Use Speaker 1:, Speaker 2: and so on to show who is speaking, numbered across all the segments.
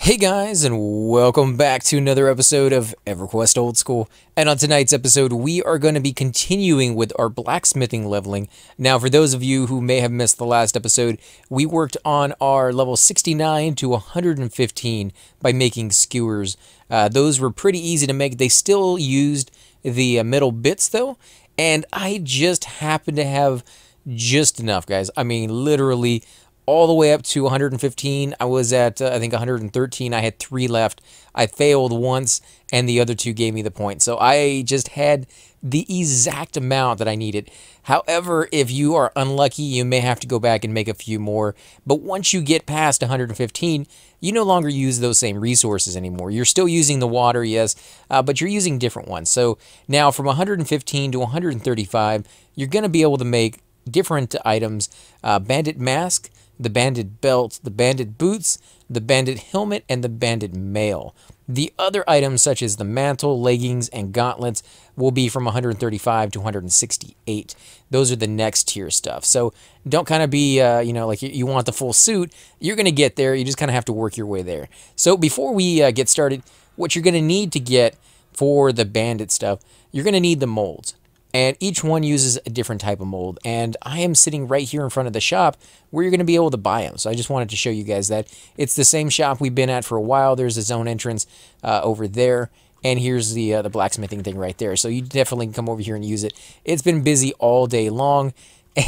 Speaker 1: Hey guys, and welcome back to another episode of Everquest Old School. And on tonight's episode, we are going to be continuing with our blacksmithing leveling. Now, for those of you who may have missed the last episode, we worked on our level 69 to 115 by making skewers. Those were pretty easy to make. They still used the middle bits though, and I just happened to have just enough, guys. I mean, literally all the way up to 115. I was at, I think, 113. I had 3 left. I failed once, and the other 2 gave me the point. So I just had the exact amount that I needed. However, if you are unlucky, you may have to go back and make a few more. But once you get past 115, you no longer use those same resources anymore. You're still using the water, yes, but you're using different ones. So now from 115 to 135, you're going to be able to make different items. Bandit mask, the bandit belt, the bandit boots, the bandit helmet, and the bandit mail. The other items, such as the mantle, leggings, and gauntlets, will be from 135 to 168. Those are the next tier stuff. So don't kind of be, like you want the full suit. You're going to get there. You just kind of have to work your way there. So before we get started, what you're going to need to get for the bandit stuff, you're going to need the molds. And each one uses a different type of mold. And I am sitting right here in front of the shop where you're going to be able to buy them. So I just wanted to show you guys that. It's the same shop we've been at for a while. There's a zone entrance over there. And here's the blacksmithing thing right there. So you definitely can come over here and use it. It's been busy all day long.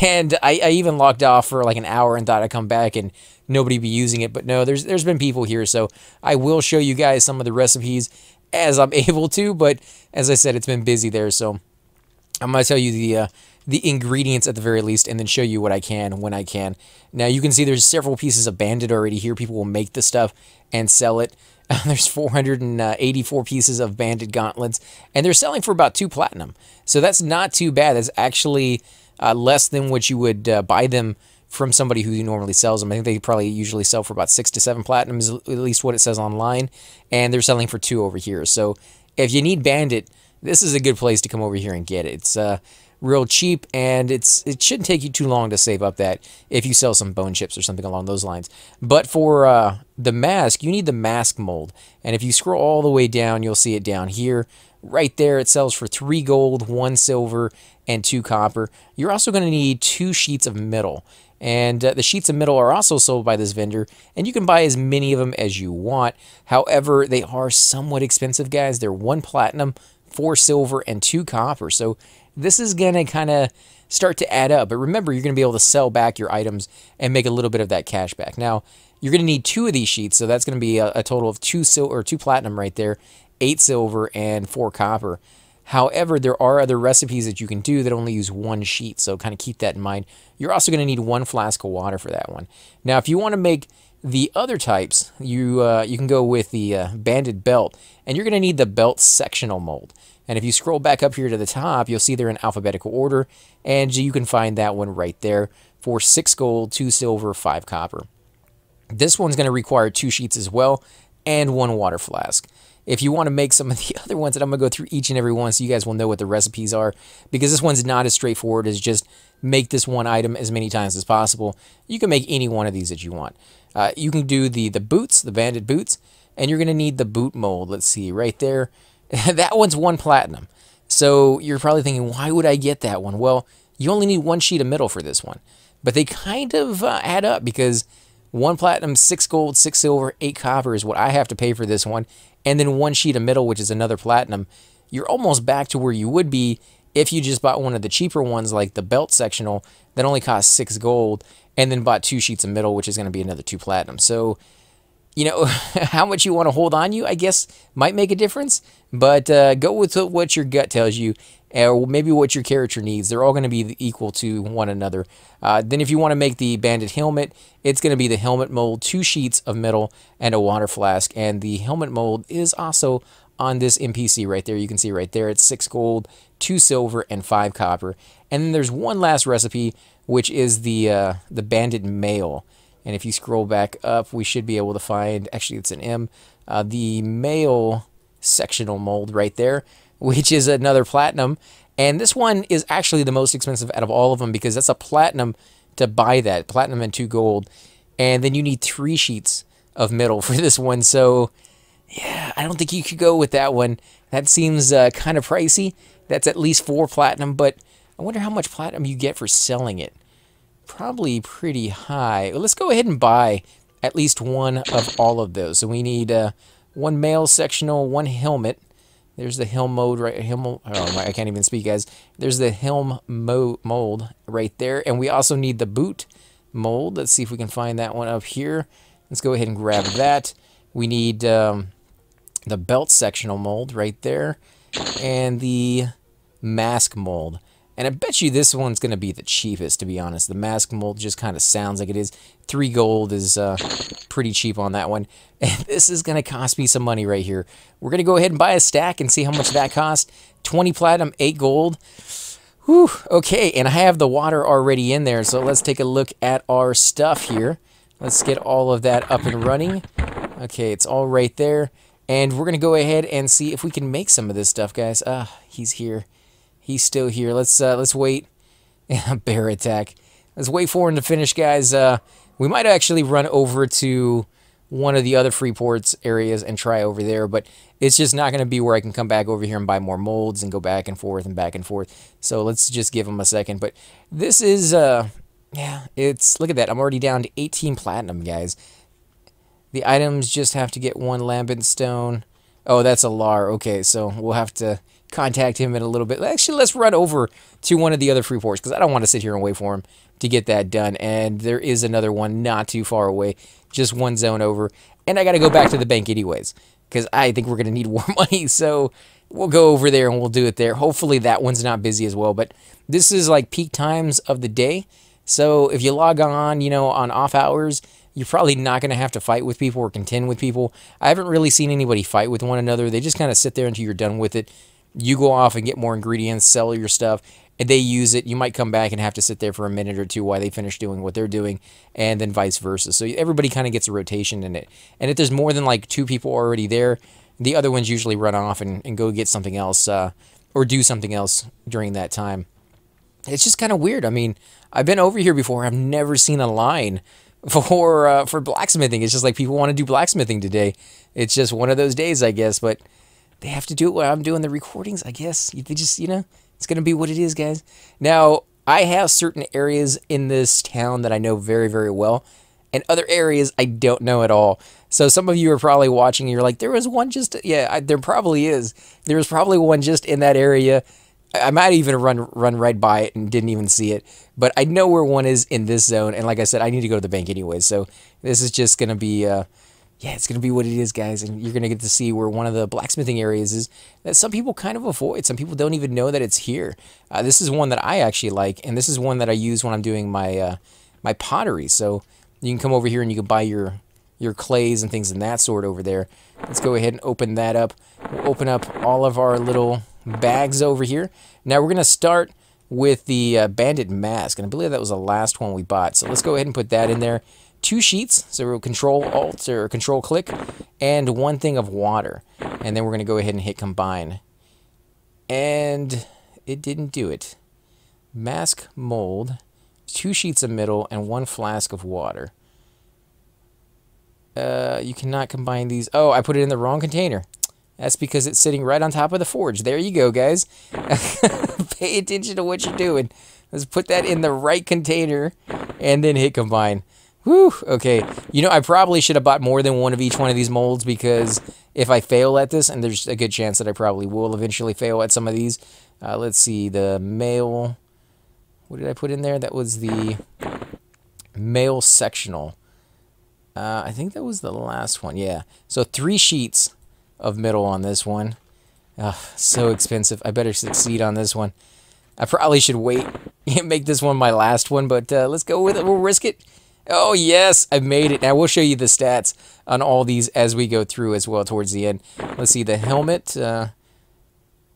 Speaker 1: And I even logged off for like an hour and thought I'd come back and nobody be using it. But no, there's been people here. So I will show you guys some of the recipes as I'm able to. But as I said, it's been busy there. So I'm going to tell you the ingredients at the very least, and then show you what I can when I can. Now, you can see there's several pieces of bandit already here. People will make the stuff and sell it. There's 484 pieces of bandit gauntlets, and they're selling for about 2 platinum. So that's not too bad. That's actually less than what you would buy them from somebody who normally sells them. I think they probably usually sell for about 6 to 7 platinum, is at least what it says online, and they're selling for 2 over here. So if you need bandit, this is a good place to come over here and get it. It's real cheap, and it shouldn't take you too long to save up that if you sell some bone chips or something along those lines. But for the mask, you need the mask mold. And if you scroll all the way down, you'll see it down here. Right there, it sells for 3 gold, 1 silver, and 2 copper. You're also going to need 2 sheets of metal. And the sheets of metal are also sold by this vendor, and you can buy as many of them as you want. However, they are somewhat expensive, guys. They're 1 platinum, 4 silver, and 2 copper. So this is going to kind of start to add up. But remember, you're going to be able to sell back your items and make a little bit of that cash back. Now, you're going to need 2 of these sheets, so that's going to be a total of 2 platinum right there, 8 silver, and 4 copper. However, there are other recipes that you can do that only use 1 sheet, so kind of keep that in mind. You're also going to need 1 flask of water for that one. Now, if you want to make the other types, you can go with the banded belt, and you're going to need the belt sectional mold. And if you scroll back up here to the top, you'll see they're in alphabetical order, and you can find that one right there for 6 gold, 2 silver, 5 copper. This one's going to require 2 sheets as well, and 1 water flask. If you want to make some of the other ones, that I'm going to go through each and every one so you guys will know what the recipes are, because this one's not as straightforward as just make this one item as many times as possible. You can make any one of these that you want. You can do the boots, the bandit boots, and you're going to need the boot mold. Let's see, right there. That one's 1 platinum. So you're probably thinking, why would I get that one? Well, you only need 1 sheet of metal for this one. But they kind of add up, because 1 platinum, 6 gold, 6 silver, 8 copper is what I have to pay for this one. And then 1 sheet of metal, which is another platinum. You're almost back to where you would be if you just bought one of the cheaper ones, like the belt sectional, that only costs 6 gold, and then bought 2 sheets of metal, which is going to be another 2 platinum. So, you know, how much you want to hold on you, I guess, might make a difference. But go with what your gut tells you, or maybe what your character needs. They're all going to be equal to one another. Then if you want to make the bandit helmet, it's going to be the helmet mold, 2 sheets of metal, and a water flask. And the helmet mold is also on this NPC right there. You can see right there, it's 6 gold, 2 silver, and 5 copper. And then there's one last recipe, which is the bandit mail. And if you scroll back up, we should be able to find, actually it's an M, the mail sectional mold right there, which is another platinum. And this one is actually the most expensive out of all of them, because that's a platinum to buy that, platinum and 2 gold. And then you need 3 sheets of middle for this one. So yeah, I don't think you could go with that one. That seems kind of pricey. That's at least 4 platinum, but I wonder how much platinum you get for selling it. Probably pretty high. Well, let's go ahead and buy at least one of all of those. So we need 1 mail sectional, 1 helmet. There's the helm mode right. Oh, I can't even speak, guys. There's the helm mold right there, and we also need the boot mold. Let's see if we can find that one up here. Let's go ahead and grab that. We need the belt sectional mold right there, and the mask mold. And I bet you this one's going to be the cheapest, to be honest. The mask mold just kind of sounds like it is. 3 gold is pretty cheap on that one. And this is going to cost me some money right here. We're going to go ahead and buy a stack and see how much that costs. 20 platinum, 8 gold. Whew, okay, and I have the water already in there, so let's take a look at our stuff here. Let's get all of that up and running. Okay, it's all right there. And we're going to go ahead and see if we can make some of this stuff, guys. He's here. He's still here. Let's wait. Bear attack. Let's wait for him to finish, guys. We might actually run over to one of the other Freeport's areas and try over there, but it's just not going to be where I can come back over here and buy more molds and go back and forth and back and forth. So let's just give him a second. But this is, yeah, it's, look at that. I'm already down to 18 platinum, guys. The items just have to get 1 lambent stone. Oh, that's a Lar. Okay, so we'll have to contact him in a little bit. Actually, let's run over to one of the other Freeports because I don't want to sit here and wait for him to get that done. And there is another one not too far away, just 1 zone over. And I got to go back to the bank anyways because I think we're going to need more money. So we'll go over there and we'll do it there. Hopefully that one's not busy as well. But this is like peak times of the day. So if you log on, you know, on off hours, you're probably not going to have to fight with people or contend with people. I haven't really seen anybody fight with one another. They just kind of sit there until you're done with it. You go off and get more ingredients, sell your stuff, and they use it. You might come back and have to sit there for a minute or two while they finish doing what they're doing, and then vice versa. So everybody kind of gets a rotation in it. And if there's more than like 2 people already there, the other ones usually run off and go get something else or do something else during that time. It's just kind of weird. I mean, I've been over here before. I've never seen a line for blacksmithing. It's just like people want to do blacksmithing today. It's just one of those days, I guess, but they have to do it while I'm doing the recordings, I guess. They just, you know, it's going to be what it is, guys. Now, I have certain areas in this town that I know very, very well, and other areas I don't know at all. So some of you are probably watching and you're like, there was one just, yeah, there probably is. There was probably one just in that area. I might even run right by it and didn't even see it. But I know where one is in this zone. And like I said, I need to go to the bank anyway. So this is just going to be, yeah, it's going to be what it is, guys. And you're going to get to see where one of the blacksmithing areas is that some people kind of avoid. Some people don't even know that it's here. This is one that I actually like. And this is one that I use when I'm doing my my pottery. So you can come over here and you can buy your clays and things in that sort over there. Let's go ahead and open that up. We'll open up all of our little bags over here. Now we're going to start with the bandit mask, and I believe that was the last one we bought. So let's go ahead and put that in there. 2 sheets, so we'll Control-Alt or Control-Click, and 1 thing of water. And then we're going to go ahead and hit Combine. And it didn't do it. Mask mold, 2 sheets of metal, and 1 flask of water. You cannot combine these. Oh, I put it in the wrong container. That's because it's sitting right on top of the forge. There you go, guys. Pay attention to what you're doing. Let's put that in the right container and then hit combine. Whew, okay. You know, I probably should have bought more than one of each one of these molds because if I fail at this, and there's a good chance that I probably will eventually fail at some of these. Let's see, the mail. What did I put in there? That was the mail sectional. I think that was the last one. Yeah. So 3 sheets of metal on this one. So expensive. I better succeed on this one. I probably should wait and make this one my last one, but let's go with it. We'll risk it. Oh, yes, I made it. Now, we'll show you the stats on all these as we go through as well towards the end. Let's see, the helmet.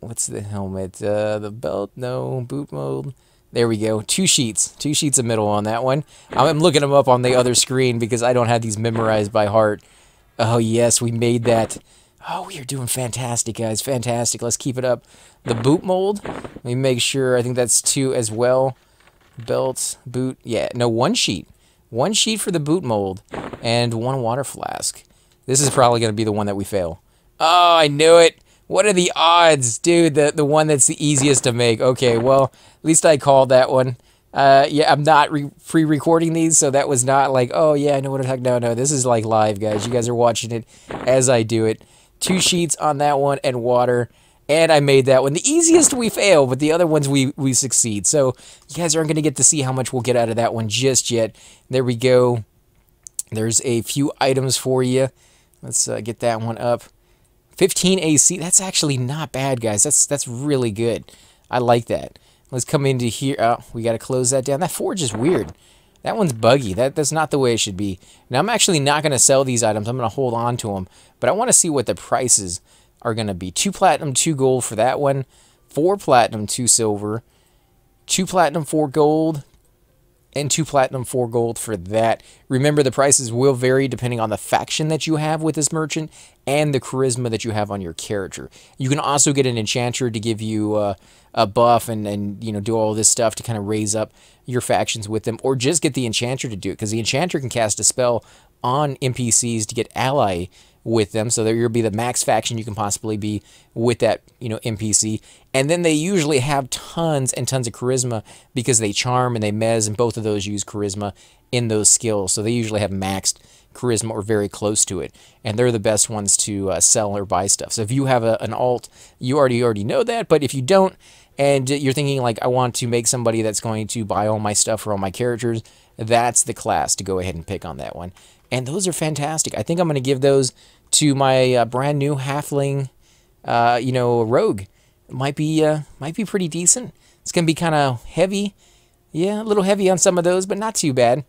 Speaker 1: What's the helmet? The belt? No. Boot mode. There we go. 2 sheets. 2 sheets of metal on that one. I'm looking them up on the other screen because I don't have these memorized by heart. Oh, yes, we made that. Oh, we are doing fantastic, guys. Fantastic. Let's keep it up. The boot mold. Let me make sure. I think that's 2 as well. Belt, boot. Yeah, no, 1 sheet. 1 sheet for the boot mold. and 1 water flask. This is probably going to be the one that we fail. Oh, I knew it. What are the odds? Dude, the one that's the easiest to make. Okay, well, at least I called that one. Yeah, I'm not pre-recording these, so that was not like, oh, yeah, I know what I'm talking about. No, this is like live, guys. You guys are watching it as I do it. 2 sheets on that one and water, and I made that one. The easiest we fail, but the other ones we succeed. So you guys aren't going to get to see how much we'll get out of that one just yet. There we go. There's a few items for you. Let's get that one up. 15 AC. That's actually not bad, guys. That's really good. I like that. Let's come into here. Oh, we got to close that down. That forge is weird. That one's buggy. That's not the way it should be. Now, I'm actually not going to sell these items. I'm going to hold on to them. But I want to see what the prices are going to be. 2 platinum, 2 gold for that one. 4 platinum, 2 silver. 2 platinum, 4 gold. And 2 platinum, 4 gold for that. Remember, the prices will vary depending on the faction that you have with this merchant and the charisma that you have on your character. You can also get an enchanter to give you a buff and you know, do all this stuff to kind of raise up your factions with them, or just get the enchanter to do it, because the enchanter can cast a spell on NPCs to get ally with them, so that you'll be the max faction you can possibly be with that, you know, NPC. And then they usually have tons and tons of charisma because they charm and they mez, and both of those use charisma in those skills. So they usually have maxed charisma or very close to it, and they're the best ones to sell or buy stuff. So if you have an alt, you already know that. But if you don't, and you're thinking like, I want to make somebody that's going to buy all my stuff for all my characters, that's the class to go ahead and pick on that one. And those are fantastic. I think I'm going to give those to my brand new halfling, you know, rogue. Might be pretty decent. It's going to be kind of heavy. Yeah, a little heavy on some of those, but not too bad.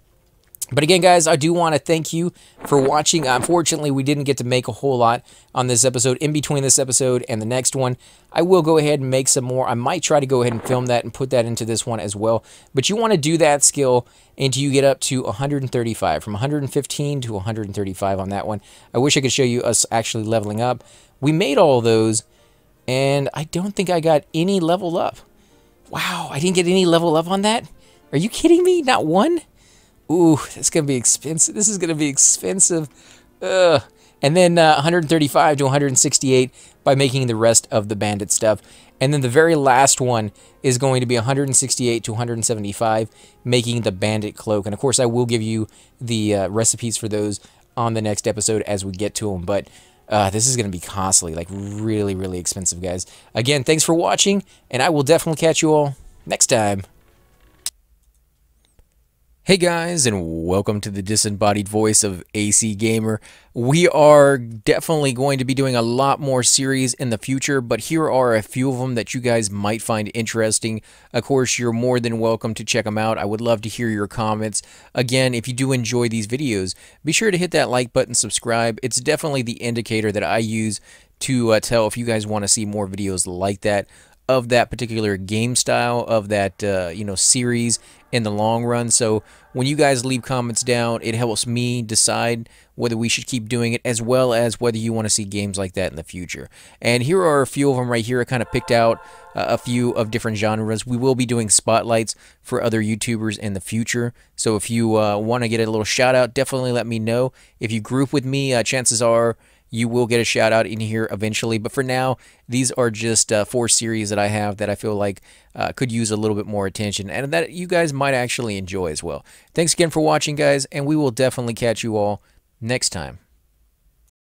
Speaker 1: But again, guys, I do want to thank you for watching. Unfortunately, we didn't get to make a whole lot on this episode. In between this episode and the next one, I will go ahead and make some more. I might try to go ahead and film that and put that into this one as well. But you want to do that skill until you get up to 135. From 115 to 135 on that one. I wish I could show you us actually leveling up. We made all those, and I don't think I got any level up. Wow, I didn't get any level up on that? Are you kidding me? Not one? Ooh, that's going to be expensive. This is going to be expensive. Ugh. And then 135 to 168 by making the rest of the bandit stuff. And then the very last one is going to be 168 to 175, making the bandit cloak. And of course, I will give you the recipes for those on the next episode as we get to them. But this is going to be costly, like really, really expensive, guys. Again, thanks for watching, and I will definitely catch you all next time. Hey guys, and welcome to the disembodied voice of AC Gamer. We are definitely going to be doing a lot more series in the future, but here are a few of them that you guys might find interesting. Of course, you're more than welcome to check them out. I would love to hear your comments. Again, if you do enjoy these videos, be sure to hit that like button, subscribe. It's definitely the indicator that I use to tell if you guys want to see more videos like that, of that particular game style, of that you know, series in the long run. So when you guys leave comments down, it helps me decide whether we should keep doing it, as well as whether you want to see games like that in the future. And here are a few of them right here. I kind of picked out a few of different genres. We will be doing spotlights for other YouTubers in the future. So if you want to get a little shout out, definitely let me know. If you group with me, chances are you will get a shout out in here eventually. But for now, these are just 4 series that I have that I feel like could use a little bit more attention, and that you guys might actually enjoy as well. Thanks again for watching, guys, and we will definitely catch you all next time.